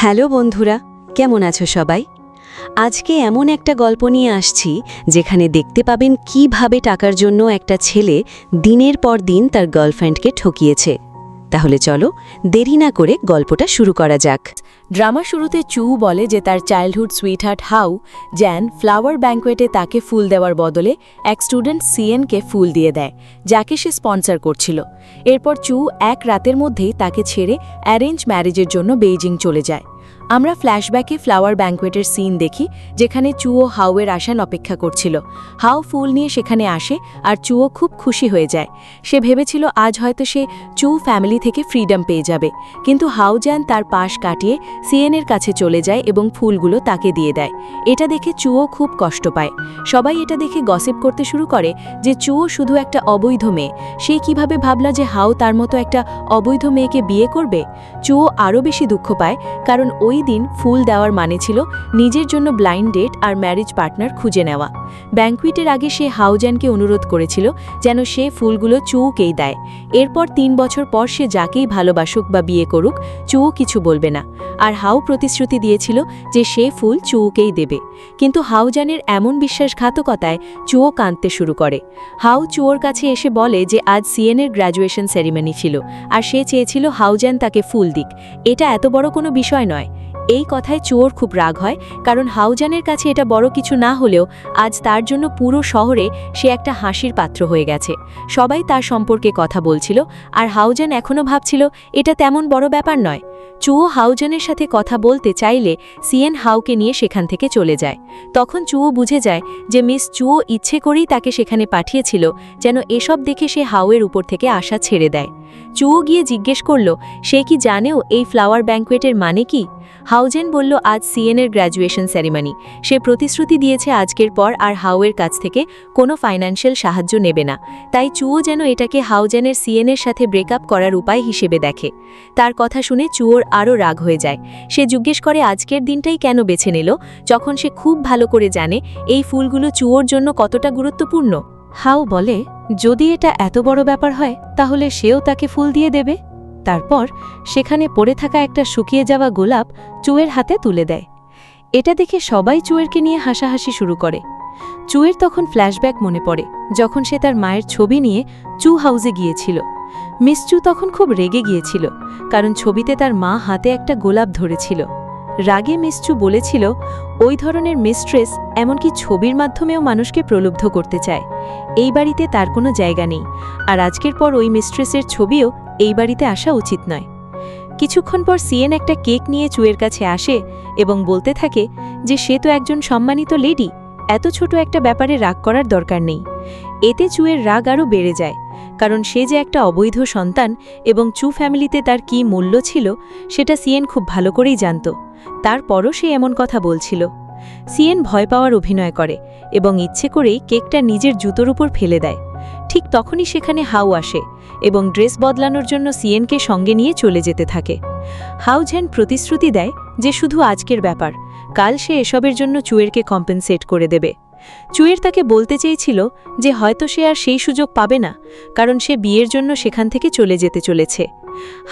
Hello বন্ধুরা, কেমন আছো সবাই? আজকে এমন একটা গল্প নিয়ে আসছি যেখানে দেখতে পাবেন কিভাবে টাকার জন্য একটা ছেলে দিনের পর দিন তার গার্লফ্রেন্ডকে ঠকিয়েছে। তাহলে চলো দেরি না করে গল্পটা শুরু করা যাক। ড্রামা শুরুতে চু বলে যে তার চাইল্ডহুড সুইটহার্ট হাউ জ্যান ফ্লাওয়ার ব্যাঙ্কোয়েটে তাকে ফুল দেওয়ার বদলে এক স্টুডেন্ট সিএনকে ফুল দিয়ে দেয়, যাকে সে স্পন্সর করছিল। এরপর চু এক রাতের মধ্যেই তাকে ছেড়ে অ্যারেঞ্জ ম্যারেজের জন্য বেইজিং চলে যায়। আমরা ফ্ল্যাশব্যাকে ফ্লাওয়ার ব্যাঙ্কোয়েটের সিন দেখি, যেখানে চু ও হাউয়ের আসান অপেক্ষা করছিল। হাউ ফুল নিয়ে সেখানে আসে আর চুও খুব খুশি হয়ে যায়। সে ভেবেছিল আজ হয়তো সে চু ফ্যামিলি থেকে ফ্রিডম পেয়ে যাবে, কিন্তু হাউ জ্যান তার পাশ কাটিয়ে সিএনের কাছে চলে যায় এবং ফুলগুলো তাকে দিয়ে দেয়। এটা দেখে চুও খুব কষ্ট পায়। সবাই এটা দেখে গসিপ করতে শুরু করে যে চুও শুধু একটা অবৈধ মেয়ে। সে কিভাবে ভাবলা যে হাউ তার মতো একটা অবৈধ মেয়েকে বিয়ে করবে? চুও আরও বেশি দুঃখ পায়, কারণ ওই দিন ফুল দেওয়ার মানে ছিল নিজের জন্য ব্লাইন্ড ডেট আর ম্যারেজ পার্টনার খুঁজে নেওয়া। ব্যাঙ্কুইটের আগে সে হাউজ্যানকে অনুরোধ করেছিল যেন সে ফুলগুলো চুকেই দেয়। এরপর 3 বছর পর সে যাকেই ভালোবাসুক বা বিয়ে করুক, চুও কিছু বলবে না। আর হাউ প্রতিশ্রুতি দিয়েছিল যে সে ফুল চুকেই দেবে। কিন্তু হাউজ্যানের এমন বিশ্বাসঘাতকতায় চুও কাঁদতে শুরু করে। হাউ চুয়োর কাছে এসে বলে যে আজ সিএনের গ্র্যাজুয়েশন সেরিমনি ছিল আর সে চেয়েছিল হাউজ্যান তাকে ফুল দিক। এটা এত বড় কোনো বিষয় নয়। এই কথায় চুয়োর খুব রাগ হয়, কারণ হাউজ্যানের কাছে এটা বড় কিছু না হলেও আজ তার জন্য পুরো শহরে সে একটা হাসির পাত্র হয়ে গেছে। সবাই তার সম্পর্কে কথা বলছিল আর হাউজ্যান এখনও ভাবছিল এটা তেমন বড় ব্যাপার নয়। চুও হাউজ্যানের সাথে কথা বলতে চাইলে সিএন হাউকে নিয়ে সেখান থেকে চলে যায়। তখন চুও বুঝে যায় যে মিস চুও ইচ্ছে করেই তাকে সেখানে পাঠিয়েছিল যেন এসব দেখে সে হাউয়ের উপর থেকে আশা ছেড়ে দেয়। চুও গিয়ে জিজ্ঞেস করল সে কি জানেও এই ফ্লাওয়ার ব্যাঙ্কোয়েটের মানে কি। হাউজ্যান বলল আজ সিএনের গ্র্যাজুয়েশন সেরিমনি। সে প্রতিশ্রুতি দিয়েছে আজকের পর আর হাউয়ের কাছ থেকে কোনো ফাইন্যান্সিয়াল সাহায্য নেবে না। তাই চুও যেন এটাকে হাউজ্যানের সিএনের সাথে ব্রেকআপ করার উপায় হিসেবে দেখে। তার কথা শুনে চুয়োর আরও রাগ হয়ে যায়। সে জিজ্ঞেস করে আজকের দিনটাই কেন বেছে নিল, যখন সে খুব ভালো করে জানে এই ফুলগুলো চুয়োর জন্য কতটা গুরুত্বপূর্ণ। হাউ বলে যদি এটা এত বড় ব্যাপার হয় তাহলে সেও তাকে ফুল দিয়ে দেবে। তারপর সেখানে পড়ে থাকা একটা শুকিয়ে যাওয়া গোলাপ চুয়ের হাতে তুলে দেয়। এটা দেখে সবাই চুয়েরকে নিয়ে হাসাহাসি শুরু করে। চুয়ের তখন ফ্ল্যাশব্যাক মনে পড়ে, যখন সে তার মায়ের ছবি নিয়ে চু হাউসে গিয়েছিল। মিস চু তখন খুব রেগে গিয়েছিল, কারণ ছবিতে তার মা হাতে একটা গোলাপ ধরেছিল। রাগে মিস চু বলেছিল ওই ধরনের মিস্ট্রেস এমনকি ছবির মাধ্যমেও মানুষকে প্রলুব্ধ করতে চায়। এই বাড়িতে তার কোনো জায়গা নেই, আর আজকের পর ওই মিস্ট্রেসের ছবিও এই বাড়িতে আসা উচিত নয়। কিছুক্ষণ পর সিএন একটা কেক নিয়ে চুয়ের কাছে আসে এবং বলতে থাকে যে সে তো একজন সম্মানিত লেডি, এত ছোট একটা ব্যাপারে রাগ করার দরকার নেই। এতে চুয়ের রাগ আরও বেড়ে যায়, কারণ সে যে একটা অবৈধ সন্তান এবং চু ফ্যামিলিতে তার কী মূল্য ছিল সেটা সিএন খুব ভালো করেই জানত। তারপরও সে এমন কথা বলছিল। সিএন ভয় পাওয়ার অভিনয় করে এবং ইচ্ছে করেই কেকটা নিজের জুতোর উপর ফেলে দেয়। ঠিক তখনই সেখানে হাউ আসে এবং ড্রেস বদলানোর জন্য সিএনকে সঙ্গে নিয়ে চলে যেতে থাকে। হাউজ্যান প্রতিশ্রুতি দেয় যে শুধু আজকের ব্যাপার, কাল সে এসবের জন্য চুয়েরকে কম্পেনসেট করে দেবে। চুয়ের তাকে বলতে চেয়েছিল যে হয়তো সে আর সেই সুযোগ পাবে না, কারণ সে বিয়ের জন্য সেখান থেকে চলে যেতে চলেছে।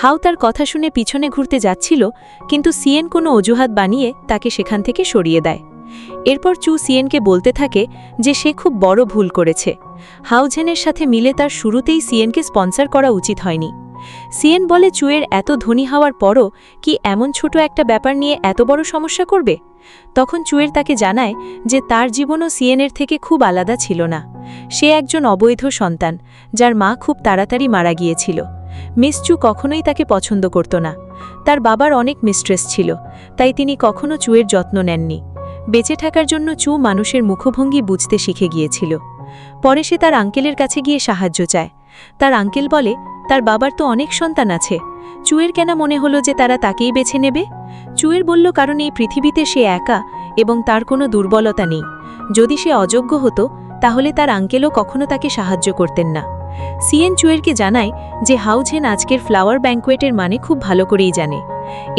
হাউ তার কথা শুনে পিছনে ঘুরতে যাচ্ছিল, কিন্তু সিএন কোনো অজুহাত বানিয়ে তাকে সেখান থেকে সরিয়ে দেয়। এরপর চু সিএনকে বলতে থাকে যে সে খুব বড় ভুল করেছে। হাউজ্যানের সাথে মিলে তার শুরুতেই সিএনকে স্পন্সর করা উচিত হয়নি। সিএন বলে চুয়ের এত ধনী হওয়ার পরও কি এমন ছোট একটা ব্যাপার নিয়ে এত বড় সমস্যা করবে। তখন চুয়ের তাকে জানায় যে তার জীবনও সিএনের থেকে খুব আলাদা ছিল না। সে একজন অবৈধ সন্তান, যার মা খুব তাড়াতাড়ি মারা গিয়েছিল। মিস চু কখনোই তাকে পছন্দ করত না। তার বাবার অনেক মিস্ট্রেস ছিল, তাই তিনি কখনো চুয়ের যত্ন নেননি। বেঁচে থাকার জন্য চু মানুষের মুখভঙ্গি বুঝতে শিখে গিয়েছিল। পরে সে তার আঙ্কেলের কাছে গিয়ে সাহায্য চায়। তার আঙ্কেল বলে তার বাবার তো অনেক সন্তান আছে, চুয়ের কেন মনে হলো যে তারা তাকেই বেছে নেবে। চুয়ের বলল কারণ এই পৃথিবীতে সে একা এবং তার কোনো দুর্বলতা নেই। যদি সে অযোগ্য হতো তাহলে তার আঙ্কেলও কখনো তাকে সাহায্য করতেন না। সিএন চুয়েরকে জানায় যে হাউজ্যান আজকের ফ্লাওয়ার ব্যাঙ্কোয়েটের মানে খুব ভালো করেই জানে।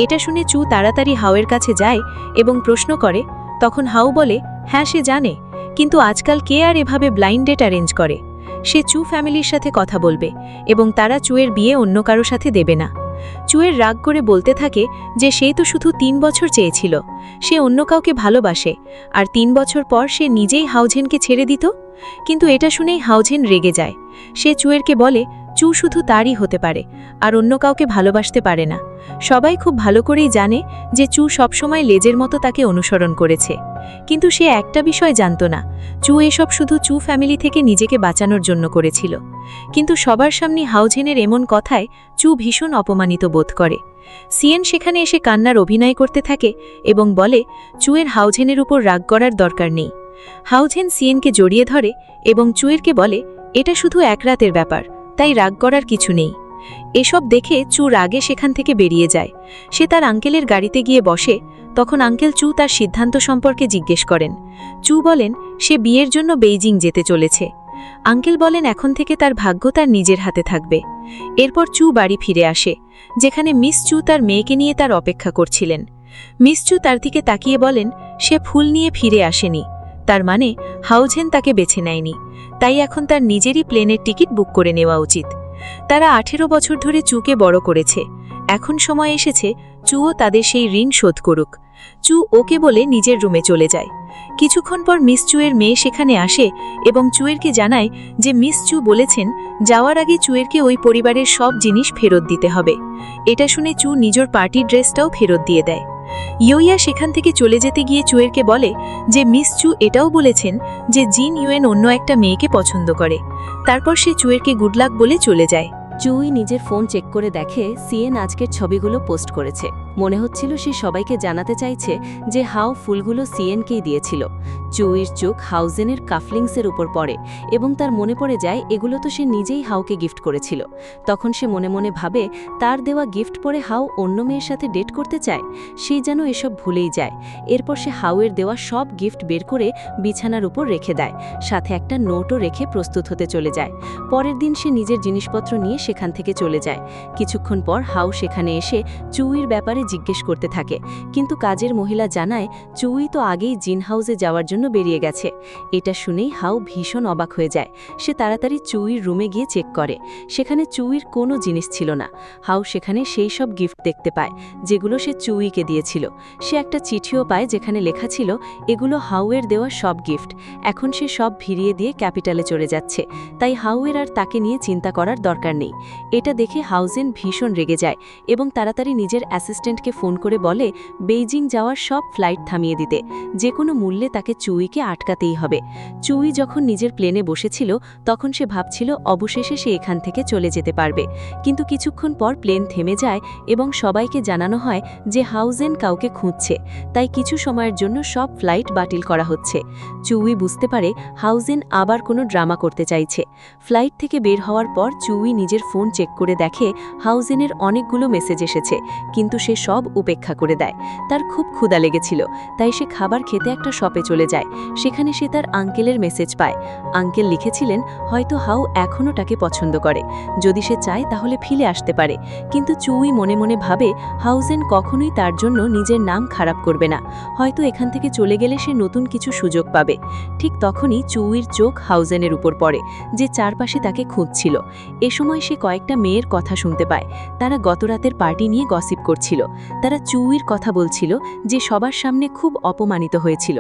এটা শুনে চু তাড়াতাড়ি হাউয়ের কাছে যায় এবং প্রশ্ন করে। তখন হাউ বলে হ্যাঁ সে জানে, কিন্তু আজকাল কে আর এভাবে ব্লাইন্ড ডেট অ্যারেঞ্জ করে। সে চু ফ্যামিলির সাথে কথা বলবে এবং তারা চুয়ের বিয়ে অন্য কারো সাথে দেবে না। চুয়ের রাগ করে বলতে থাকে যে সে তো শুধু 3 বছর চেয়েছিল, সে অন্য কাউকে ভালোবাসে, আর 3 বছর পর সে নিজেই হাউঝেনকে ছেড়ে দিত। কিন্তু এটা শুনেই হাউঝেন রেগে যায়। সে চুয়েরকে বলে চু শুধু তারই হতে পারে, আর অন্য কাউকে ভালোবাসতে পারে না। সবাই খুব ভালো করেই জানে যে চু সবসময় লেজের মতো তাকে অনুসরণ করেছে, কিন্তু সে একটা বিষয় জানত না, চু এসব শুধু চু ফ্যামিলি থেকে নিজেকে বাঁচানোর জন্য করেছিল। কিন্তু সবার সামনে হাউঝেনের এমন কথায় চু ভীষণ অপমানিত বোধ করে। সিয়েন সেখানে এসে কান্নার অভিনয় করতে থাকে এবং বলে চুয়ের হাউঝেনের উপর রাগ করার দরকার নেই। হাউঝেন সিয়েনকে জড়িয়ে ধরে এবং চুয়েরকে বলে এটা শুধু এক রাতের ব্যাপার, তাই রাগ করার কিছু নেই। এসব দেখে চু রাগে সেখান থেকে বেরিয়ে যায়। সে তার আঙ্কেলের গাড়িতে গিয়ে বসে। তখন আঙ্কেল চু তার সিদ্ধান্ত সম্পর্কে জিজ্ঞেস করেন। চু বলেন সে বিয়ের জন্য বেইজিং যেতে চলেছে। আঙ্কেল বলেন এখন থেকে তার ভাগ্য তার নিজের হাতে থাকবে। এরপর চু বাড়ি ফিরে আসে, যেখানে মিস চু তার মেয়েকে নিয়ে তার অপেক্ষা করছিলেন। মিস চু তার দিকে তাকিয়ে বলেন সে ফুল নিয়ে ফিরে আসেনি, তার মানে হাউঝেন তাকে বেছে নেয়নি, তাই এখন তার নিজেরই প্লেনের টিকিট বুক করে নেওয়া উচিত। তারা 18 বছর ধরে চুকে বড় করেছে, এখন সময় এসেছে চুও তাদের সেই ঋণ শোধ করুক। চু ওকে বলে নিজের রুমে চলে যায়। কিছুক্ষণ পর মিস চুয়ের মেয়ে সেখানে আসে এবং চুয়েরকে জানায় যে মিস চু বলেছেন যাওয়ার আগে চুয়েরকে ওই পরিবারের সব জিনিস ফেরত দিতে হবে। এটা শুনে চু নিজের পার্টি ড্রেসটাও ফেরত দিয়ে দেয়। ইয়োইয়া সেখান থেকে চলে যেতে গিয়ে চুয়েরকে বলে যে মিস চু এটাও বলেছেন যে জিন ইউয়েন অন্য একটা মেয়েকে পছন্দ করে। তারপর সে চুয়েরকে গুড লাক বলে চলে যায়। চুই নিজের ফোন চেক করে দেখে সিয়েন আজকের ছবিগুলো পোস্ট করেছে। মনে হচ্ছিল সে সবাইকে জানাতে চাইছে যে হাউ ফুলগুলো সিয়েনকেই দিয়েছিল। চুইর চোখ হাউজেনের কাফলিংসের উপর পড়ে এবং তার মনে পড়ে যায় এগুলো তো সে নিজেই হাউকে গিফট করেছিল। তখন সে মনে মনে ভাবে তার দেওয়া গিফট পরে হাউ অন্য মেয়ের সাথে ডেট করতে চায়। সে যেন এসব ভুলেই যায়। এরপর সে হাউয়ের দেওয়া সব গিফট বের করে বিছানার উপর রেখে দেয়, সাথে একটা নোটও রেখে প্রস্তুত হতে চলে যায়। পরের দিন সে নিজের জিনিসপত্র নিয়ে সেখান থেকে চলে যায়। কিছুক্ষণ পর হাউ সেখানে এসে চুইর ব্যাপারে জিজ্ঞেস করতে থাকে, কিন্তু কাজের মহিলা জানায় চুই তো আগেই জিন হাউসে যাওয়ার জন্য বেরিয়ে গেছে। এটা শুনেই হাউ ভীষণ অবাক হয়ে যায়। সে তাড়াতাড়ি চুইর রুমে গিয়ে চেক করে, সেখানে চুইর কোনো জিনিস ছিল না। হাউ সেখানে সেই সব গিফট দেখতে পায় যেগুলো সে চুইকে দিয়েছিল। সে একটা চিঠিও পায় যেখানে লেখা ছিল এগুলো হাউয়ের দেওয়া সব গিফট। এখন সে সব ভিড়িয়ে দিয়ে ক্যাপিটালে চলে যাচ্ছে, তাই হাউয়ের আর তাকে নিয়ে চিন্তা করার দরকার নেই। এটা দেখে হাউজেন ভীষণ রেগে যায় এবং তাড়াতাড়ি নিজের অ্যাসিস্ট্যান্টকে ফোন করে বলে বেইজিং যাওয়ার সব ফ্লাইট থামিয়ে দিতে, যে কোনো মূল্যে তাকে চুইকে আটকাতেই হবে। চুই যখন নিজের প্লেনে বসেছিল তখন সে ভাবছিল অবশেষে সে এখান থেকে চলে যেতে পারবে, কিন্তু কিছুক্ষণ পর প্লেন থেমে যায় এবং সবাইকে জানানো হয় যে হাউজেন কাউকে খুঁজছে, তাই কিছু সময়ের জন্য সব ফ্লাইট বাতিল করা হচ্ছে। চুই বুঝতে পারে হাউজেন আবার কোনো ড্রামা করতে চাইছে। ফ্লাইট থেকে বের হওয়ার পর চুই নিজের ফোন চেক করে দেখে হাউজেনের অনেকগুলো মেসেজ এসেছে, কিন্তু সে সব উপেক্ষা করে দেয়। তার খুব ক্ষুধা লেগেছিল, তাই সে খাবার খেতে একটা শপে চলে যায়। সেখানে সে তার আঙ্কেলের মেসেজ পায়। আঙ্কেল লিখেছিলেন হয়তো হাউ এখনও তাকে পছন্দ করে, যদি সে চায় তাহলে ফিরে আসতে পারে। কিন্তু চুই মনে মনে ভাবে হাউজেন কখনোই তার জন্য নিজের নাম খারাপ করবে না, হয়তো এখান থেকে চলে গেলে সে নতুন কিছু সুযোগ পাবে। ঠিক তখনই চুইর চোখ হাউজেনের উপর পড়ে, যে চারপাশে তাকে খুঁজছিল। এ সময় সে কয়েকটা মেয়ের কথা শুনতে পায়। তারা গতরাতের পার্টি নিয়ে গসিপ করছিল। তারা চুইর কথা বলছিল যে সবার সামনে খুব অপমানিত হয়েছিল।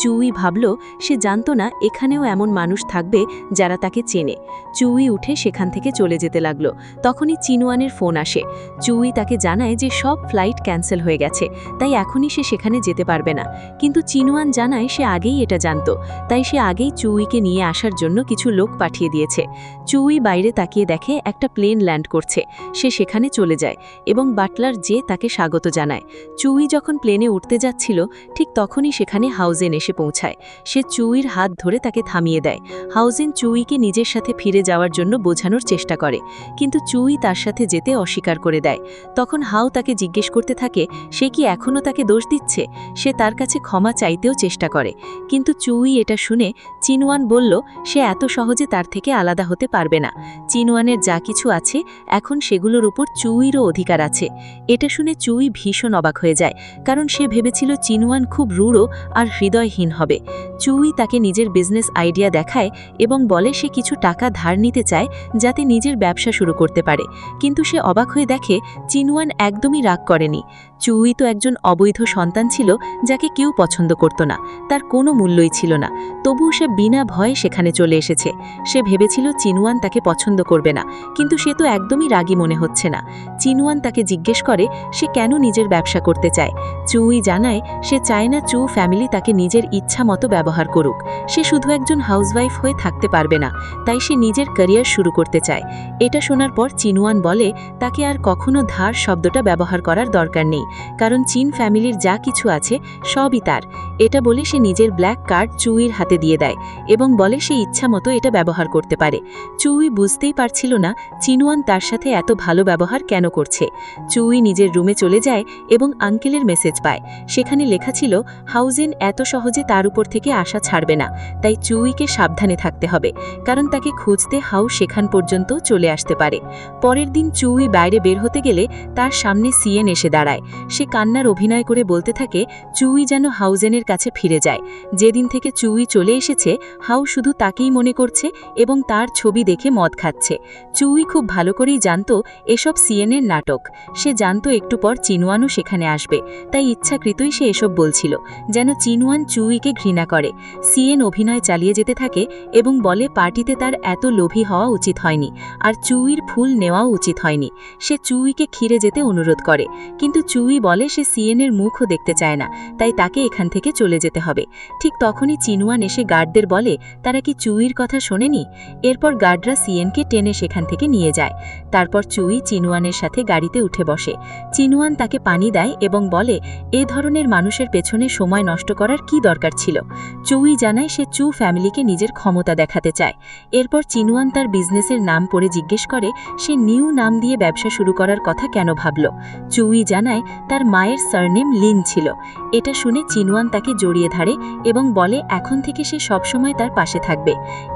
চুই ভাবল সে জানত না এখানেও এমন মানুষ থাকবে যারা তাকে চেনে। চুই উঠে সেখান থেকে চলে যেতে লাগলো। তখনই চিনুয়ানের ফোন আসে। চুই তাকে জানায় যে সব ফ্লাইট ক্যান্সেল হয়ে গেছে, তাই এখনই সে সেখানে যেতে পারবে না। কিন্তু চিনুয়ান জানায় সে আগেই এটা জানত, তাই সে আগেই চুইকে নিয়ে আসার জন্য কিছু লোক পাঠিয়ে দিয়েছে। চুই বাইরে তাকিয়ে দেখে একটা প্লেন ল্যান্ড করছে। সে সেখানে চলে যায় এবং বাটলার যে তাকে স্বাগত জানায়। চুই যখন প্লেনে উঠতে যাচ্ছিল ঠিক তখনই সেখানে হাউজেন এসে পৌঁছায়। সে চুইর হাত ধরে তাকে থামিয়ে দেয়। হাউজেন চুইকে নিজের সাথে ফিরে যাওয়ার জন্য বোঝানোর চেষ্টা করে, কিন্তু চুই তার সাথে যেতে অস্বীকার করে দেয়। তখন হাউ তাকে জিজ্ঞেস করতে থাকে সে কি এখনও তাকে দোষ দিচ্ছে। সে তার কাছে ক্ষমা চাইতেও চেষ্টা করে, কিন্তু চুই এটা শুনে চিনুয়ান বলল সে এত সহজে তার থেকে আলাদা হতে পারবে না। চিনুয়ানের যা কিছু আছে এখন সেগুলোর উপর চুইরও অধিকার আছে। এটা শুনে চুই ভীষণ অবাক হয়ে যায়, কারণ সে ভেবেছিল চিনওয়ান খুব রূঢ় আর হৃদয়হীন হবে। চুই তাকে নিজের বিজনেস আইডিয়া দেখায় এবং বলে সে কিছু টাকা ধার নিতে চায় যাতে নিজের ব্যবসা শুরু করতে পারে, কিন্তু সে অবাক হয়ে দেখে চিনওয়ান একদমই রাগ করেনি। চুই তো একজন অবৈধ সন্তান ছিল যাকে কেউ পছন্দ করত না, তার কোনো মূল্যই ছিল না, তবুও সে বিনা ভয়ে সেখানে চলে এসেছে। সে ভেবেছিল চিনওয়ান তাকে পছন্দ করবে না, কিন্তু সে তো একদমই রাগী মনে হচ্ছে না। চিনওয়ান তাকে জিজ্ঞেস করে সে কেন নিজের ব্যবসা করতে চায়। চুই জানায় সে চায় না চু ফ্যামিলি তাকে নিজের ইচ্ছা মতো ব্যবহার করুক। সে শুধু একজন হাউসওয়াইফ হয়ে থাকতে পারবে না, তাই সে নিজের ক্যারিয়ার শুরু করতে চায়। এটা শোনার পর চিনওয়ান বলে তাকে আর কখনো ধার শব্দটা ব্যবহার করার দরকার নেই, কারণ চীন ফ্যামিলির যা কিছু আছে সবই তার। এটা বলে সে নিজের ব্ল্যাক কার্ড চুইয়ের হাতে দিয়ে দেয় এবং বলে সে ইচ্ছা মতো এটা ব্যবহার করতে পারে। চুই বুঝতেই পারছিল না চিনওয়ান তার সাথে এত ভালো ব্যবহার কেন করছে। চুই নিজের রুমে চলে যায় এবং আঙ্কেলের মেসেজ পায়। সেখানে লেখা ছিল হাউজেন এত সহজে তার উপর থেকে আশা ছাড়বে না, তাই চুইকে সাবধানে থাকতে হবে, কারণ তাকে খুঁজতে হাউ সেখান পর্যন্ত চলে আসতে পারে। পরের দিন চুই বাইরে বের হতে গেলে তার সামনে সিয়েন এসে দাঁড়ায়। সে কান্নার অভিনয় করে বলতে থাকে চুই যেন হাউজেনের কাছে ফিরে যায়। যেদিন থেকে চুই চলে এসেছে হাউ শুধু তাকেই মনে করছে এবং তার ছবি দেখে মদ খাচ্ছে। চুই খুব ভালো করেই জানত এসব সিয়েনের নাটক। সে জানত একটু পর চিনওয়ানও সেখানে আসবে, তাই ইচ্ছাকৃতই সে এসব বলছিল যেন চিনওয়ান চুইকে ঘৃণা করে। সিয়েন অভিনয় চালিয়ে যেতে থাকে এবং বলে পার্টিতে তার এত লোভী হওয়া উচিত হয়নি, আর চুইর ফুল নেওয়াও উচিত হয়নি। সে চুইকে খিরে যেতে অনুরোধ করে, কিন্তু চুই বলে সে সিয়েনের মুখও দেখতে চায় না, তাই তাকে এখান থেকে চলে যেতে হবে। ঠিক তখনই চিনওয়ান এসে গার্ডদের বলে তারা কি চুইর কথা শোনেনি। এরপর গার্ডরা সিয়েনকে টেনে সেখান থেকে নিয়ে যায়। তারপর চুই চিনওয়ানের সাথে গাড়িতে উঠে বসে। চিনওয়ান তাকে পানি দেয় এবং বলে এ ধরনের মানুষের পেছনে সময় নষ্ট করার কি দরকার ছিল। চুই জানায় সে চু ফ্যামিলিকে নিজের ক্ষমতা দেখাতে চায়। এরপর চিনওয়ান তার বিজনেসের নাম পড়ে জিজ্ঞেস করে সে নিউ নাম দিয়ে ব্যবসা শুরু করার কথা কেন ভাবল। চুই জানায় তার মায়ের সারনেম লিন ছিল। এটা শুনে চিনওয়ান তাকে জড়িয়ে ধরে এবং বলে এখন থেকে সে সবসময় তার পাশে থাকবে।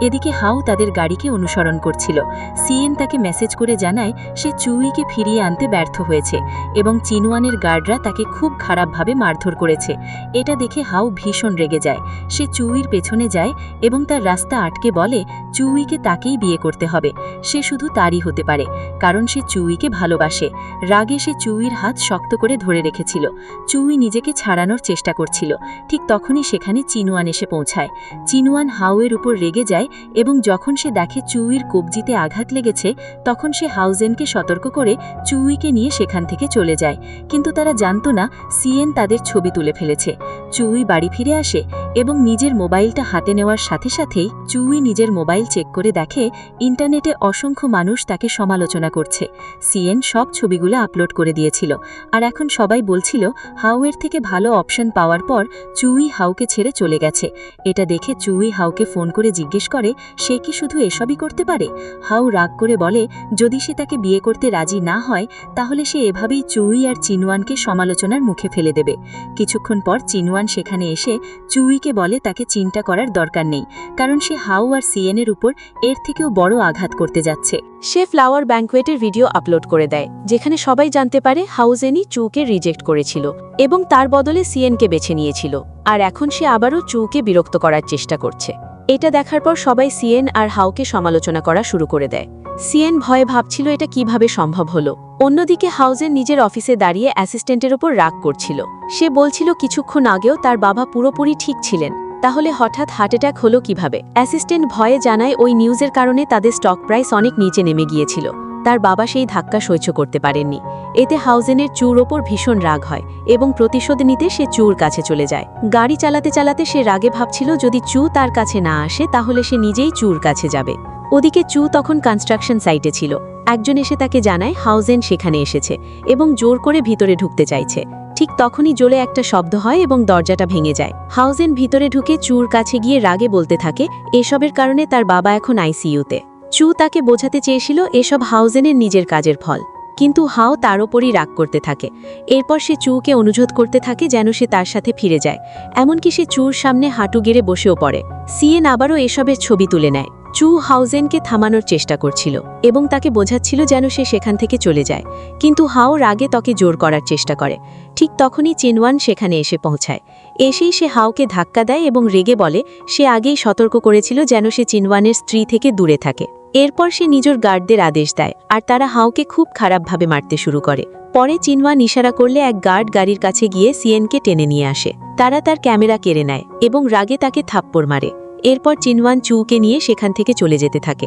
এদিকে হাউ তাদের গাড়িকে অনুসরণ করছিল। সিয়েন তাকে মেসেজ করে জানায় সে চুইকে ফিরিয়ে আনতে ব্যর্থ হয়েছে এবং চিনওয়ানের গার্ডরা তাকে খুব খারাপভাবে মারধর করেছে। এটা দেখে হাউ ভীষণ রেগে যায়। সে চুইর পেছনে যায় এবং তার রাস্তা আটকে বলে চুইকে তাকেই বিয়ে করতে হবে। সে শুধু তারই হতে পারে, কারণ সে চুইকে ভালোবাসে। রাগে সে চুইর হাত শক্ত করে ধরে রেখেছিল। চুই নিজেকে ছাড়ানোর চেষ্টা করছিল। ঠিক তখনই সেখানে চিনওয়ান এসে পৌঁছায়। চিনওয়ান হাউয়ের উপর রেগে যায় এবং যখন সে দেখে চুইর কবজিতে আঘাত লেগেছে তখন সে হাউজেনকে সতর্ক করে চুইকে নিয়ে সেখান থেকে চলে যায়। কিন্তু তারা জানত না সিয়েন তাদের ছবি তুলে ফেলেছে। চুই বাড়ি ফিরে আসে এবং নিজের মোবাইলটা হাতে নেওয়ার সাথে সাথেই চুই নিজের মোবাইল চেক করে দেখে ইন্টারনেটে অসংখ্য মানুষ তাকে সমালোচনা করছে। সিয়েন সব ছবিগুলো আপলোড করে দিয়েছিল, আর এখন সবাই বলছিল হাউয়ের থেকে ভালো অপশন পাওয়ার পর চুই হাউকে ছেড়ে চলে গেছে। এটা দেখে চুই হাউকে ফোন করে জিজ্ঞেস করে সে কি শুধু এসবই করতে পারে। হাউ রাগ করে বলে যদি সে তাকে বিয়ে করতে রাজি না হয় তাহলে সে এভাবেই চুই আর চিনওয়ানকে সমালোচনার মুখে ফেলে দেবে। কিছুক্ষণ পর চিনওয়ান সেখানে এসে চুইকে বলে তাকে চিন্তা করার দরকার নেই, কারণ সে হাউ আর সিয়েনের উপর এর থেকেও বড় আঘাত করতে যাচ্ছে। সে ফ্লাওয়ার ব্যাঙ্কোয়েটের ভিডিও আপলোড করে দেয়, যেখানে সবাই জানতে পারে হাউজেনই চুকে রিজেক্ট করেছিল এবং তার বদলে সিয়েনকে বেছে নিয়েছিল, আর এখন সে আবারও চুকে বিরক্ত করার চেষ্টা করছে। এটা দেখার পর সবাই সিয়েন আর হাউকে সমালোচনা করা শুরু করে দেয়। সিয়েন ভয়ে ভাবছিল এটা কিভাবে সম্ভব হলো। অন্যদিকে হাউজেন নিজের অফিসে দাঁড়িয়ে অ্যাসিস্ট্যান্টের উপর রাগ করছিল। সে বলছিল কিছুক্ষণ আগেও তার বাবা পুরোপুরি ঠিক ছিলেন, তাহলে হঠাৎ হার্ট অ্যাটাক হলো কিভাবে। অ্যাসিস্ট্যান্ট ভয়ে জানায় ওই নিউজের কারণে তাদের স্টক প্রাইস অনেক নিচে নেমে গিয়েছিল। তার বাবা সেই ধাক্কা সহ্য করতে পারেননি। এতে হাউজেনের চুর ওপর ভীষণ রাগ হয় এবং প্রতিশোধ নিতে সে চুর কাছে চলে যায়। গাড়ি চালাতে চালাতে সে রাগে ভাবছিল যদি চু তার কাছে না আসে তাহলে সে নিজেই চুর কাছে যাবে। ওদিকে চু তখন কনস্ট্রাকশন সাইটে ছিল। একজন এসে তাকে জানায় হাউজেন সেখানে এসেছে এবং জোর করে ভিতরে ঢুকতে চাইছে। ঠিক তখনই জোরে একটা শব্দ হয় এবং দরজাটা ভেঙে যায়। হাউজেন ভিতরে ঢুকে চুর কাছে গিয়ে রাগে বলতে থাকে এসবের কারণে তার বাবা এখন আইসিইউতে। চু তাকে বোঝাতে চেয়েছিল এসব হাউজেনের নিজের কাজের ফল, কিন্তু হাও তার ওপরই রাগ করতে থাকে। এরপর সে চুকে অনুরোধ করতে থাকে যেন সে তার সাথে ফিরে যায়। এমনকি সে চুর সামনে হাঁটু গেড়ে বসেও পড়ে। সিয়েন আবারও এসবের ছবি তুলে নেয়। চু হাউজেনকে থামানোর চেষ্টা করছিল এবং তাকে বোঝাচ্ছিল যেন সে সেখান থেকে চলে যায়, কিন্তু হাও রাগে তাকে জোর করার চেষ্টা করে। ঠিক তখনই চিনওয়ান সেখানে এসে পৌঁছায়। এসেই সে হাওকে ধাক্কা দেয় এবং রেগে বলে সে আগেই সতর্ক করেছিল যেন সে চিনওয়ানের স্ত্রী থেকে দূরে থাকে। এরপর সে নিজের গার্ডদের আদেশ দেয় আর তারা হাওকে খুব খারাপভাবে মারতে শুরু করে। পরে চিনওয়ান ইশারা করলে এক গার্ড গাড়ির কাছে গিয়ে সিএনকে টেনে নিয়ে আসে। তারা তার ক্যামেরা কেড়ে নেয় এবং রাগে তাকে থাপ্পড় মারে। এরপর চিনওয়ান চুকে নিয়ে সেখান থেকে চলে যেতে থাকে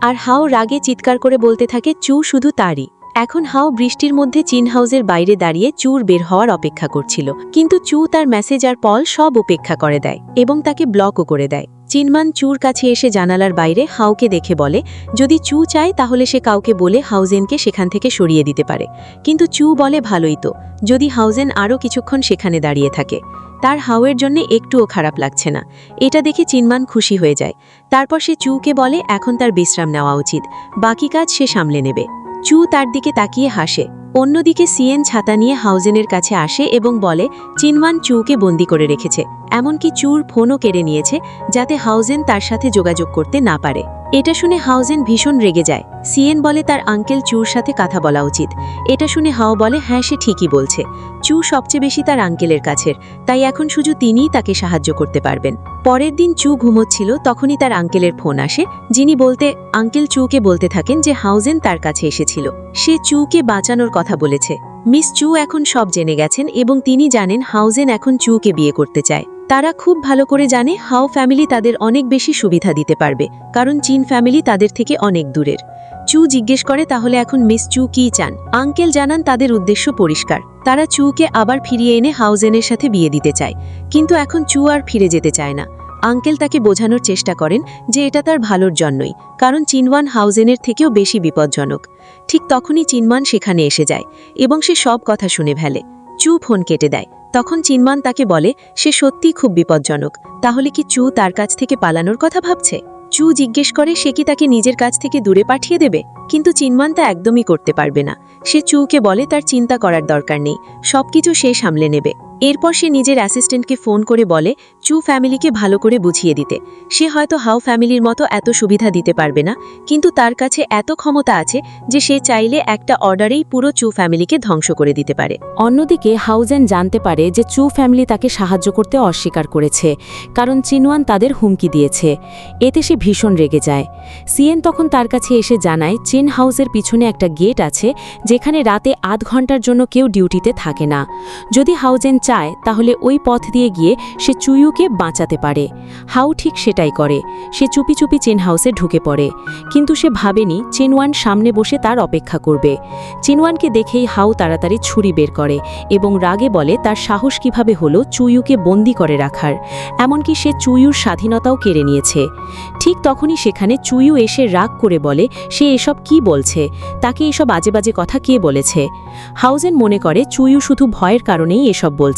আর হাও রাগে চিৎকার করে বলতে থাকে চু শুধু তারই। এখন হাও বৃষ্টির মধ্যে চিন হাউসের বাইরে দাঁড়িয়ে চুর বের হওয়ার অপেক্ষা করছিল, কিন্তু চু তার মেসেজ আর পল সব উপেক্ষা করে দেয় এবং তাকে ব্লকও করে দেয়। চিনমান চুর কাছে এসে জানালার বাইরে হাওকে দেখে বলে যদি চু চায় তাহলে সে কাউকে বলে হাউজেনকে সেখান থেকে সরিয়ে দিতে পারে, কিন্তু চু বলে ভালোই তো যদি হাউজেন আরও কিছুক্ষণ সেখানে দাঁড়িয়ে থাকে। তার হাওয়ের জন্য একটুও খারাপ লাগছে না। এটা দেখে চিনমান খুশি হয়ে যায়। তারপর সে চুকে বলে এখন তার বিশ্রাম নেওয়া উচিত, বাকি কাজ সে সামলে নেবে। চু তার দিকে তাকিয়ে হাসে। অন্যদিকে সিএন ছাতা নিয়ে হাউজেনের কাছে আসে এবং বলে চিনওয়ান চুকে বন্দি করে রেখেছে, এমনকি চুর ফোনও কেড়ে নিয়েছে যাতে হাউজেন তার সাথে যোগাযোগ করতে না পারে। এটা শুনে হাউজেন ভীষণ রেগে যায়। সিএন বলে তার আঙ্কেল চুর সাথে কথা বলা উচিত। এটা শুনে হাও বলে হ্যাঁ সে ঠিকই বলছে, চু সবচেয়ে বেশি তার আঙ্কেলের কাছের, তাই এখন শুধু তিনিই তাকে সাহায্য করতে পারবেন। পরের দিন চু ঘুমোচ্ছিল, তখনই তার আঙ্কেলের ফোন আসে, যিনি বলতে আঙ্কেল চুকে বলতে থাকেন যে হাউজেন তার কাছে এসেছিল, সে চুকে বাঁচানোর কথা বলেছে। মিস চু এখন সব জেনে গেছেন এবং তিনি জানেন হাউজেন এখন চুকে বিয়ে করতে চায়। তারা খুব ভালো করে জানে হাও ফ্যামিলি তাদের অনেক বেশি সুবিধা দিতে পারবে, কারণ চীন ফ্যামিলি তাদের থেকে অনেক দূরের। চু জিজ্ঞেস করে তাহলে এখন মিস চু কি চান। আঙ্কেল জানান তাদের উদ্দেশ্য পরিষ্কার, তারা চুকে আবার ফিরিয়ে এনে হাউজেনের সাথে বিয়ে দিতে চায়, কিন্তু এখন চু আর ফিরে যেতে চায় না। আঙ্কেল তাকে বোঝানোর চেষ্টা করেন যে এটা তার ভালোর জন্যই, কারণ চিনওয়ান হাউজেনের থেকেও বেশি বিপজ্জনক। ঠিক তখনই চিনওয়ান সেখানে এসে যায় এবং সে সব কথা শুনে ফেলে। চু ফোন কেটে দেয়। তখন চিনওয়ান তাকে বলে সে সত্যিই খুব বিপজ্জনক, তাহলে কি চু তার কাছ থেকে পালানোর কথা ভাবছে। চু জিজ্ঞেস করে সে কি তাকে নিজের কাছ থেকে দূরে পাঠিয়ে দেবে, কিন্তু চিনওয়ান তা একদমই করতে পারবে না। সে চুকে বলে তার চিন্তা করার দরকার নেই, সবকিছু সে সামলে নেবে। এরপর সে নিজের অ্যাসিস্ট্যান্টকে ফোন করে বলে চু ফ্যামিলিকে ভালো করে বুঝিয়ে দিতে। সে হয়তো হাও ফ্যামিলির মতো এত সুবিধা দিতে পারবে না, কিন্তু তার কাছে এত ক্ষমতা আছে যে সে চাইলে একটা অর্ডারেই পুরো চু ফ্যামিলিকে ধ্বংস করে দিতে পারে। অন্যদিকে হাউজেন জানতে পারে যে চু ফ্যামিলি তাকে সাহায্য করতে অস্বীকার করেছে, কারণ চিনওয়ান তাদের হুমকি দিয়েছে। এতে সে ভীষণ রেগে যায়। সিএন তখন তার কাছে এসে জানায় চিন হাউসের পিছনে একটা গেট আছে যেখানে রাতে আধ ঘন্টার জন্য কেউ ডিউটিতে থাকে না। যদি হাউজেন চায় তাহলে ওই পথ দিয়ে গিয়ে সে চুইউকে বাঁচাতে পারে। হাউ ঠিক সেটাই করে। সে চুপি চুপি চিন হাউসে ঢুকে পড়ে, কিন্তু সে ভাবেনি চিনওয়ান সামনে বসে তার অপেক্ষা করবে। চিনওয়ানকে দেখেই হাউ তাড়াতাড়ি ছুরি বের করে এবং রাগে বলে তার সাহস কিভাবে হলো চুইউকে বন্দি করে রাখার, এমনকি সে চুইউর স্বাধীনতাও কেড়ে নিয়েছে। ঠিক তখনই সেখানে চুইউ এসে রাগ করে বলে সে এসব কি বলছে, তাকে এসব আজে বাজে কথা কে বলেছে। হাউজেন মনে করে চুইউ শুধু ভয়ের কারণেই এসব বলছে।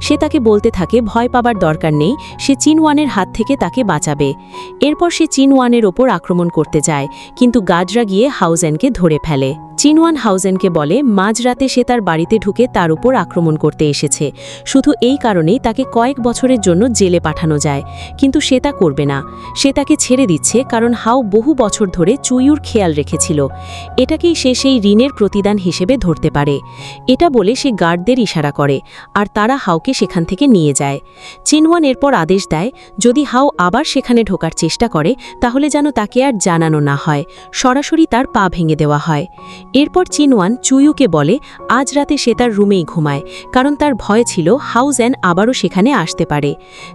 সে তাকে বলতে থাকে ভয় পাবার দরকার নেই, সে চিনওয়ানের হাত থেকে তাকে বাঁচাবে। এরপর সে চিনওয়ানের ওপর আক্রমণ করতে যায়, কিন্তু গার্ডরা গিয়ে হাউজেনকে ধরে ফেলে। চিনওয়ান হাউজেনকে বলে মাঝরাতে সে তার বাড়িতে ঢুকে তার উপর আক্রমণ করতে এসেছে, শুধু এই কারণেই তাকে কয়েক বছরের জন্য জেলে পাঠানো যায়, কিন্তু সে তা করবে না। সে তাকে ছেড়ে দিচ্ছে কারণ হাও বহু বছর ধরে চুইউর খেয়াল রেখেছিল। এটাকেই সে সেই ঋণের প্রতিদান হিসেবে ধরতে পারে। এটা বলে সে গার্ডদের ইশারা করে আর তারা হাওকে সেখান থেকে নিয়ে যায়। চিনওয়ান এরপর আদেশ দেয় যদি হাও আবার সেখানে ঢোকার চেষ্টা করে তাহলে যেন তাকে আর জানানো না হয়, সরাসরি তার পা ভেঙে দেওয়া হয়। এরপর চিনওয়ান চুইউকে বলে আজ রাতে সে তার রুমেই ঘুমায়, কারণ তার ভয় ছিল হাউজেন আবারও সেখানে আসতে পারে।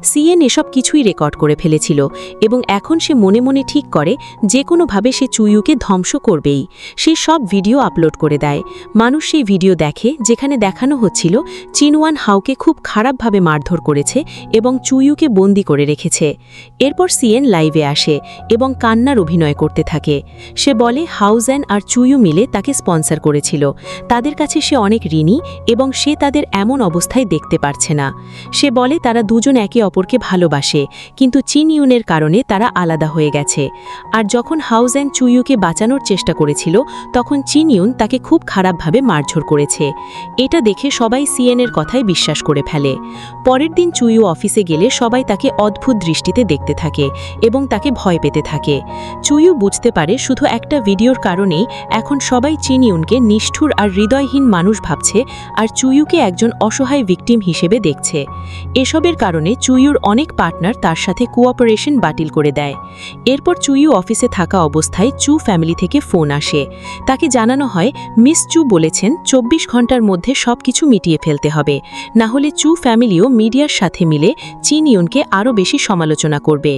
সিএন এসব কিছুই রেকর্ড করে ফেলেছিল এবং এখন সে মনে মনে ঠিক করে যে কোনোভাবে সে চুইউকে ধ্বংস করবেই। সে সব ভিডিও আপলোড করে দেয়। মানুষ সেই ভিডিও দেখে যেখানে দেখানো হচ্ছিল চিনওয়ান হাওকে খুব খারাপভাবে মারধর করেছে এবং চুইউকে বন্দি করে রেখেছে। এরপর সিএন লাইভে আসে এবং কান্নার অভিনয় করতে থাকে। সে বলে হাউজেন আর চুইউ মিলে তাকে তাকে স্পন্সর করেছিল। তাদের কাছে সে অনেক ঋণী এবং সে তাদের এমন অবস্থায় দেখতে পারছে না। সে বলে তারা দুজন একে অপরকে ভালোবাসে, কিন্তু চিন ইউনের কারণে তারা আলাদা হয়ে গেছে। আর যখন হাউজেন চুইউকে বাঁচানোর চেষ্টা করেছিল, তখন চিন ইউন তাকে খুব খারাপভাবে মারধর করেছে। এটা দেখে সবাই সিএনের কথায় বিশ্বাস করে ফেলে। পরের দিন চুইউ অফিসে গেলে সবাই তাকে অদ্ভুত দৃষ্টিতে দেখতে থাকে এবং তাকে ভয় পেতে থাকে। চুইউ বুঝতে পারে শুধু একটা ভিডিওর কারণেই এখন সবাই চিন ইউনকে নিষ্ঠুর আর হৃদয়হীন মানুষ ভাবছে, আর চুইউকে একজন অসহায় ভিকটিম হিসেবে দেখছে। এসবের কারণে চুইউর অনেক পার্টনার তার সাথে কোঅপারেশন বাতিল করে দেয়। এরপর চুইউ অফিসে থাকা অবস্থায় চু ফ্যামিলি থেকে ফোন আসে। তাকে জানানো হয় মিস চু বলেছেন 24 ঘন্টার মধ্যে সবকিছু মিটিয়ে ফেলতে হবে, না হলে চু ফ্যামিলিও মিডিয়ার সাথে মিলে চিন ইউনকে আরও বেশি সমালোচনা করবে।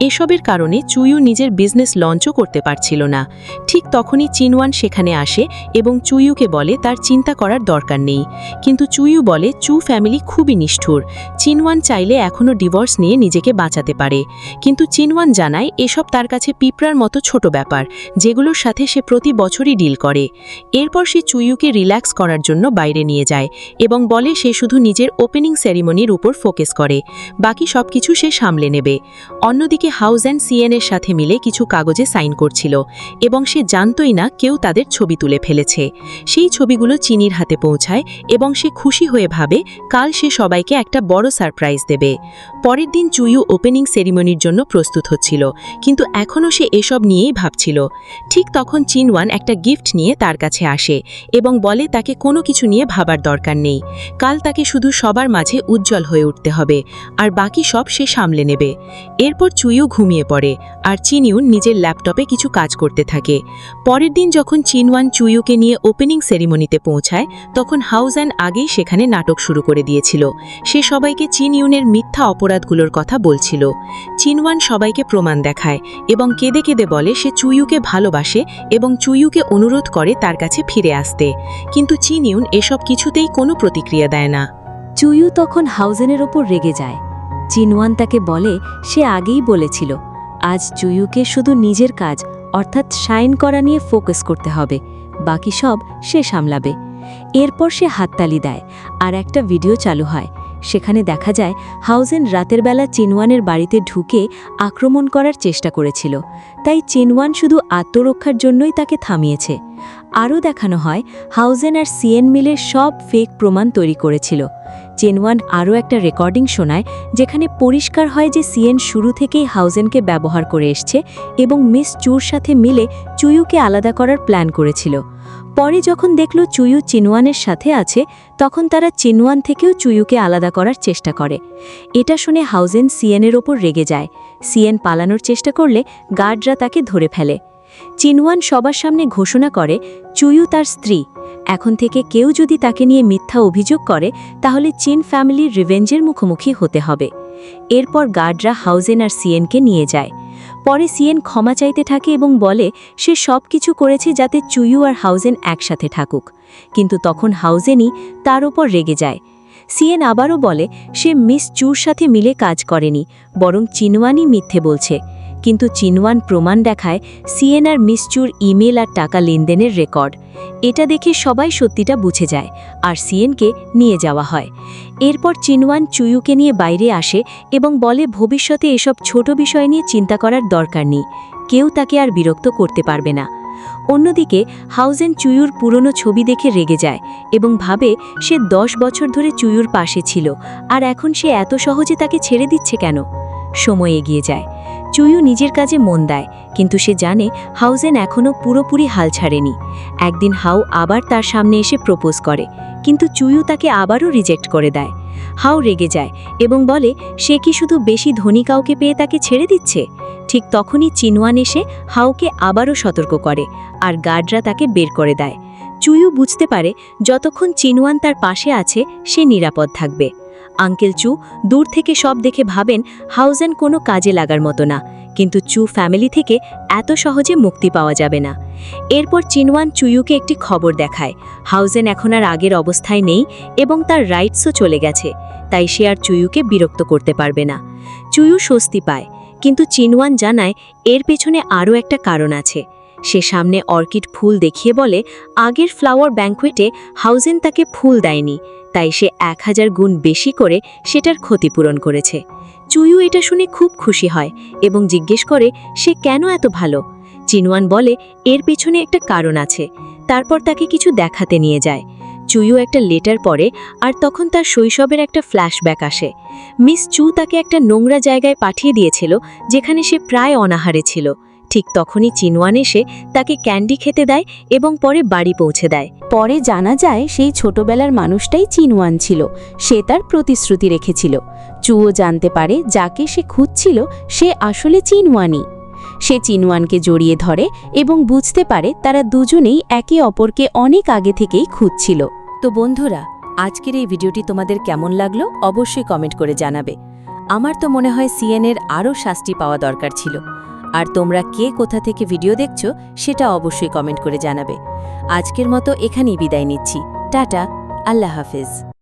এসবের কারণে চুইউ নিজের বিজনেস লঞ্চও করতে পারছিল না। ঠিক তখনই চিনওয়ান সেখানে আসে এবং চুইউকে বলে তার চিন্তা করার দরকার নেই। কিন্তু চুইউ বলে চু ফ্যামিলি খুবই নিষ্ঠুর, চিনওয়ান চাইলে এখনও ডিভোর্স নিয়ে নিজেকে বাঁচাতে পারে। কিন্তু চিনওয়ান জানায় এসব তার কাছে পিঁপড়ার মতো ছোট ব্যাপার, যেগুলোর সাথে সে প্রতি বছরই ডিল করে। এরপর সে চুইউকে রিল্যাক্স করার জন্য বাইরে নিয়ে যায় এবং বলে সে শুধু নিজের ওপেনিং সেরিমনির উপর ফোকাস করে, বাকি সবকিছু সে সামলে নেবে। অন্যদিকে হাউজেন সিএনের সাথে মিলে কিছু কাগজে সাইন করছিল এবং সে জানতই না কেউ তাদের ছবি তুলে ফেলেছে। সেই ছবিগুলো চিনির হাতে পৌঁছায় এবং সে খুশি হয়ে ভাবে কাল সে সবাইকে একটা বড় সারপ্রাইজ দেবে। পরের দিন চুইউ ওপেনিং সেরিমনির জন্য প্রস্তুত হচ্ছিল, কিন্তু এখনও সে এসব নিয়েই ভাবছিল। ঠিক তখন চিনওয়ান একটা গিফট নিয়ে তার কাছে আসে এবং বলে তাকে কোনো কিছু নিয়ে ভাবার দরকার নেই, কাল তাকে শুধু সবার মাঝে উজ্জ্বল হয়ে উঠতে হবে, আর বাকি সব সে সামলে নেবে। এরপর চুইউ ঘুমিয়ে পড়ে আর চিনইউন নিজের ল্যাপটপে কিছু কাজ করতে থাকে। পরের দিন যখন চিনওয়ান চুইউকে নিয়ে ওপেনিং সেরিমনিতে পৌঁছায়, তখন হাউজেন আগেই সেখানে নাটক শুরু করে দিয়েছিল। সে সবাইকে চিনইউনের মিথ্যা অপরাধগুলোর কথা বলছিল। চিনওয়ান সবাইকে প্রমাণ দেখায় এবং কেঁদে কেঁদে বলে সে চুইউকে ভালোবাসে এবং চুইউকে অনুরোধ করে তার কাছে ফিরে আসতে। কিন্তু চিনইউন এসব কিছুতেই কোনো প্রতিক্রিয়া দেয় না। চুইউ তখন হাউজেনের ওপর রেগে যায়। চিনওয়ান তাকে বলে সে আগেই বলেছিল আজ চুইউকে শুধু নিজের কাজ অর্থাৎ শাইন করা নিয়ে ফোকাস করতে হবে, বাকি সব সে সামলাবে। এরপর সে হাততালি দেয় আর একটা ভিডিও চালু হয়। সেখানে দেখা যায় হাউজেন রাতের বেলা চিনওয়ানের বাড়িতে ঢুকে আক্রমণ করার চেষ্টা করেছিল, তাই চিনওয়ান শুধু আত্মরক্ষার জন্যই তাকে থামিয়েছে। আরও দেখানো হয় হাউজেন আর সিএন মিলে সব ফেক প্রমাণ তৈরি করেছিল। চিনওয়ান আরও একটা রেকর্ডিং শোনায় যেখানে পরিষ্কার হয় যে সিএন শুরু থেকেই হাউজেনকে ব্যবহার করে এসছে এবং মিস চুর সাথে মিলে চুইউকে আলাদা করার প্ল্যান করেছিল। পরে যখন দেখল চুইউ চিনওয়ানের সাথে আছে, তখন তারা চিনওয়ান থেকেও চুইউকে আলাদা করার চেষ্টা করে। এটা শুনে হাউজেন সিএনের ওপর রেগে যায়। সিএন পালানোর চেষ্টা করলে গার্ডরা তাকে ধরে ফেলে। চিনওয়ান সবার সামনে ঘোষণা করে চুইউ তার স্ত্রী, এখন থেকে কেউ যদি তাকে নিয়ে মিথ্যা অভিযোগ করে তাহলে চিন ফ্যামিলির রিভেঞ্জের মুখোমুখি হতে হবে। এরপর গার্ডরা হাউজেন আর সিএনকে নিয়ে যায়। পরে সিএন ক্ষমা চাইতে থাকে এবং বলে সে সব কিছু করেছে যাতে চুইউ আর হাউজেন একসাথে থাকুক, কিন্তু তখন হাউজেনই তার ওপর রেগে যায়। সিএন আবারও বলে সে মিস চুর সাথে মিলে কাজ করেনি, বরং চিনওয়ানই মিথ্যে বলছে। কিন্তু চিনওয়ান প্রমাণ দেখায় সিএন আর মিস চুর ইমেল আর টাকা লেনদেনের রেকর্ড। এটা দেখে সবাই সত্যিটা বুঝে যায় আর সিএনকে নিয়ে যাওয়া হয়। এরপর চিনওয়ান চুইউকে নিয়ে বাইরে আসে এবং বলে ভবিষ্যতে এসব ছোট বিষয় নিয়ে চিন্তা করার দরকার নেই, কেউ তাকে আর বিরক্ত করতে পারবে না। অন্যদিকে হাউজেন চুইউর পুরনো ছবি দেখে রেগে যায় এবং ভাবে সে 10 বছর ধরে চুইউর পাশে ছিল, আর এখন সে এত সহজে তাকে ছেড়ে দিচ্ছে কেন। সময় এগিয়ে যায়। চুইউ নিজের কাজে মন দেয়, কিন্তু সে জানে হাউজেন এখনও পুরোপুরি হাল ছাড়েনি। একদিন হাউ আবার তার সামনে এসে প্রপোজ করে, কিন্তু চুইউ তাকে আবারও রিজেক্ট করে দেয়। হাউ রেগে যায় এবং বলে সে কি শুধু বেশি ধনী কাউকে পেয়ে তাকে ছেড়ে দিচ্ছে। ঠিক তখনই চিনওয়ান এসে হাউকে আবারও সতর্ক করে আর গার্ডরা তাকে বের করে দেয়। চুইউ বুঝতে পারে যতক্ষণ চিনওয়ান তার পাশে আছে সে নিরাপদ থাকবে। আঙ্কেল চু দূর থেকে সব দেখে ভাবেন হাউজেন কোনো কাজে লাগার মতো না, কিন্তু চু ফ্যামিলি থেকে এত সহজে মুক্তি পাওয়া যাবে না। এরপর চিনওয়ান চুইউকে একটি খবর দেখায় হাউজেন এখন আর আগের অবস্থায় নেই এবং তার রাইটসও চলে গেছে, তাই সে আর চুইউকে বিরক্ত করতে পারবে না। চুইউ স্বস্তি পায়, কিন্তু চিনওয়ান জানায় এর পেছনে আরও একটা কারণ আছে। সে সামনে অর্কিড ফুল দেখিয়ে বলে আগের ফ্লাওয়ার ব্যাঙ্কোয়েটে হাউজেন তাকে ফুল দেয়নি, তাই সে 1000 গুণ বেশি করে সেটার ক্ষতিপূরণ করেছে। চুইও এটা শুনে খুব খুশি হয় এবং জিজ্ঞেস করে সে কেন এত ভালো। চিনওয়ান বলে এর পিছনে একটা কারণ আছে। তারপর তাকে কিছু দেখাতে নিয়ে যায়। চুইও একটা লেটার পড়ে আর তখন তার শৈশবের একটা ফ্ল্যাশব্যাক আসে। মিস চু তাকে একটা নোংরা জায়গায় পাঠিয়ে দিয়েছিল যেখানে সে প্রায় অনাহারে ছিল। ঠিক তখনই চিনওয়ান এসে তাকে ক্যান্ডি খেতে দেয় এবং পরে বাড়ি পৌঁছে দেয়। পরে জানা যায় সেই ছোটবেলার মানুষটাই চিনওয়ান ছিল। সে তার প্রতিশ্রুতি রেখেছিল। চুও জানতে পারে যাকে সে খুঁজছিল সে আসলে চিনওয়ানই। সে চিনওয়ানকে জড়িয়ে ধরে এবং বুঝতে পারে তারা দুজনেই একে অপরকে অনেক আগে থেকেই খুঁজছিল। তো বন্ধুরা, আজকের এই ভিডিওটি তোমাদের কেমন লাগলো অবশ্যই কমেন্ট করে জানাবে। আমার তো মনে হয় সিএনের আরও শাস্তি পাওয়া দরকার ছিল। আর তোমরা কে কোথা থেকে ভিডিও দেখছো সেটা অবশ্যই কমেন্ট করে জানাবে। আজকের মতো এখানেই বিদায় নিচ্ছি। টাটা, আল্লাহ হাফেজ।